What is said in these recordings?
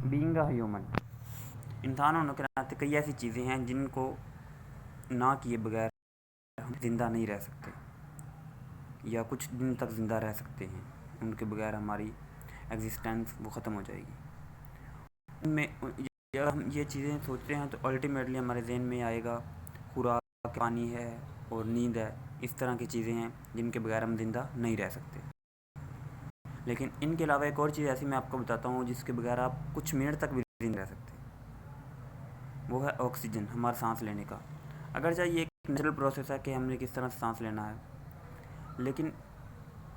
Being a human, انسان ہونے کے ناطے کئی ایسی چیزیں ہیں جن کو نہ کیے بغیر ہم زندہ نہیں رہ سکتے یا کچھ دن تک زندہ رہ سکتے ہیں، ان کے بغیر ہماری ایگزسٹنس وہ ختم ہو جائے گی۔ ان میں جب ہم یہ چیزیں سوچتے ہیں تو الٹیمیٹلی ہمارے ذہن میں آئے گا خوراک، پانی ہے اور نیند ہے، اس طرح کی چیزیں ہیں جن کے بغیر ہم زندہ نہیں رہ سکتے۔ لیکن ان کے علاوہ ایک اور چیز ایسی میں آپ کو بتاتا ہوں جس کے بغیر آپ کچھ منٹ تک بھی زندہ رہ سکتے، وہ ہے آکسیجن، ہمارا سانس لینے کا۔ اگرچہ یہ ایک نیچرل پروسیس ہے کہ ہم نے کس طرح سے سانس لینا ہے، لیکن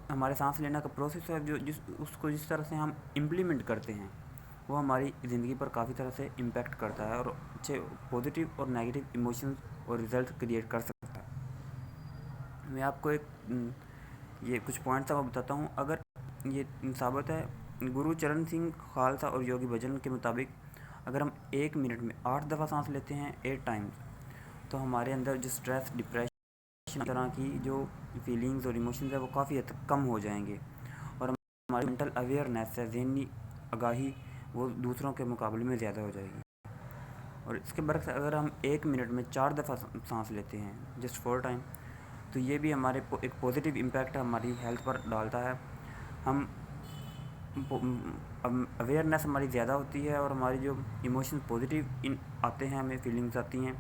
ہمارے سانس لینا کا پروسیس ہے اس کو جس طرح سے ہم امپلیمنٹ کرتے ہیں وہ ہماری زندگی پر کافی طرح سے امپیکٹ کرتا ہے اور اچھے پازیٹیو اور نیگیٹو ایموشنز اور رزلٹ کریٹ کر سکتا ہے۔ میں آپ کو یہ کچھ پوائنٹس آپ بتاتا ہوں۔ اگر یہ ثابت ہے گرو چرن سنگھ خالسہ اور یوگی بھجن کے مطابق اگر ہم 1 منٹ میں 8 دفعہ سانس لیتے ہیں 8 ٹائمز، تو ہمارے اندر جو سٹریس، ڈپریشن طرح کی جو فیلنگز اور ایموشنز ہیں وہ کافی حد تک کم ہو جائیں گے، اور ہماری مینٹل اویئرنیس ہے، ذہنی آگاہی، وہ دوسروں کے مقابلے میں زیادہ ہو جائے گی۔ اور اس کے برعکس اگر ہم 1 منٹ میں 4 دفعہ سانس لیتے ہیں جسٹ 4 ٹائم، تو یہ بھی ہمارے ایک پازیٹیو امپیکٹ ہماری ہیلتھ پر ڈالتا ہے۔ ہم اویئرنیس ہماری زیادہ ہوتی ہے اور ہماری جو ایموشنز پازیٹیو آتے ہیں، ہمیں فیلنگز آتی ہیں،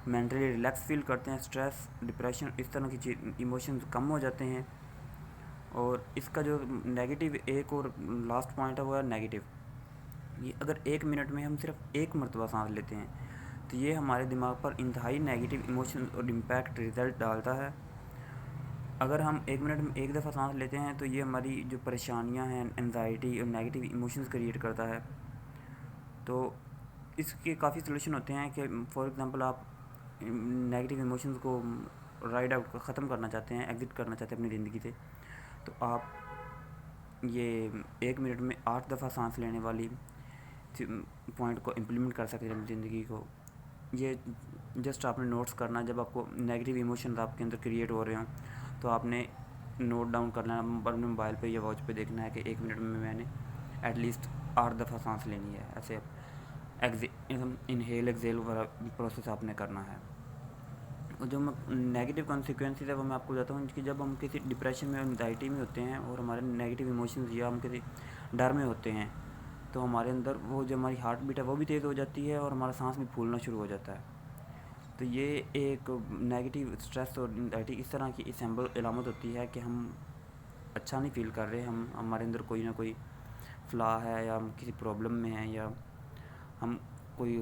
مینٹلی ریلیکس فیل کرتے ہیں، سٹریس، ڈپریشن اس طرح کی ایموشنز کم ہو جاتے ہیں۔ اور اس کا جو نیگیٹو ایک اور لاسٹ پوائنٹ ہے وہ ہے نیگیٹو۔ یہ اگر 1 منٹ میں ہم صرف 1 مرتبہ سانس لیتے ہیں تو یہ ہمارے دماغ پر انتہائی نیگیٹو ایموشن اور امپیکٹ رزلٹ ڈالتا ہے۔ اگر ہم 1 منٹ میں 1 دفعہ سانس لیتے ہیں تو یہ ہماری جو پریشانیاں ہیں، انزائٹی اور نیگیٹو ایموشنز کریٹ کرتا ہے۔ تو اس کے کافی سلوشن ہوتے ہیں کہ فار ایگزامپل آپ نیگیٹو ایموشنز کو رائڈ آؤٹ ختم کرنا چاہتے ہیں، ایگزٹ کرنا چاہتے ہیں اپنی زندگی سے، تو آپ یہ 1 منٹ میں 8 دفعہ سانس لینے والی پوائنٹ کو امپلیمنٹ کر سکتے ہیں اپنی زندگی کو۔ یہ جسٹ آپ نے نوٹس کرنا، جب آپ کو نیگیٹو ایموشنز آپ کے اندر کریٹ ہو رہے ہوں تو آپ نے نوٹ ڈاؤن کرنا ہے، اپنے موبائل پہ یا واچ پہ دیکھنا ہے کہ 1 منٹ میں نے ایٹ لیسٹ 8 دفعہ سانس لینی ہے۔ ایسے انہیل ایگزیل والا پروسیس آپ نے کرنا ہے۔ اور جو نیگیٹو کانسیکوینسز ہے وہ میں آپ کو بتاتا ہوں کہ جب ہم کسی ڈپریشن میں، انزائٹی میں ہوتے ہیں اور ہمارے نیگیٹو ایموشنز یا ہم کسی ڈر میں ہوتے ہیں تو ہمارے اندر وہ جو ہماری ہارٹ بیٹ ہے وہ بھی تیز ہو جاتی ہے اور ہمارا سانس بھی پھولنا شروع ہو جاتا ہے۔ تو یہ ایک نیگیٹو اسٹریس اور انزائٹی اس طرح کی علامت ہوتی ہے کہ ہم اچھا نہیں فیل کر رہے، ہمارے اندر کوئی نہ کوئی فلا ہے یا ہم کسی پرابلم میں ہیں یا ہم کوئی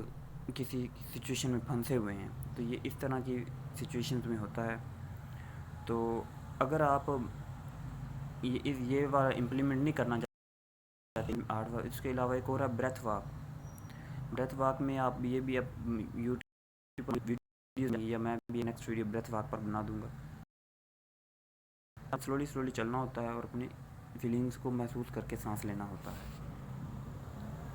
کسی سچویشن میں پھنسے ہوئے ہیں، تو یہ اس طرح کی سچویشنز میں ہوتا ہے۔ تو اگر آپ یہ والا امپلیمنٹ نہیں کرنا چاہتے 8 بار، اس کے علاوہ ایک اور ہے بریتھ واک۔ بریتھ واک میں آپ یہ بھی یوٹیوب پر ویڈیوز یا میں بھی نیکسٹ ویڈیو بریتھ واک پر بنا دوں گا۔ اب سلولی چلنا ہوتا ہے اور اپنی فیلنگز کو محسوس کر کے سانس لینا ہوتا ہے۔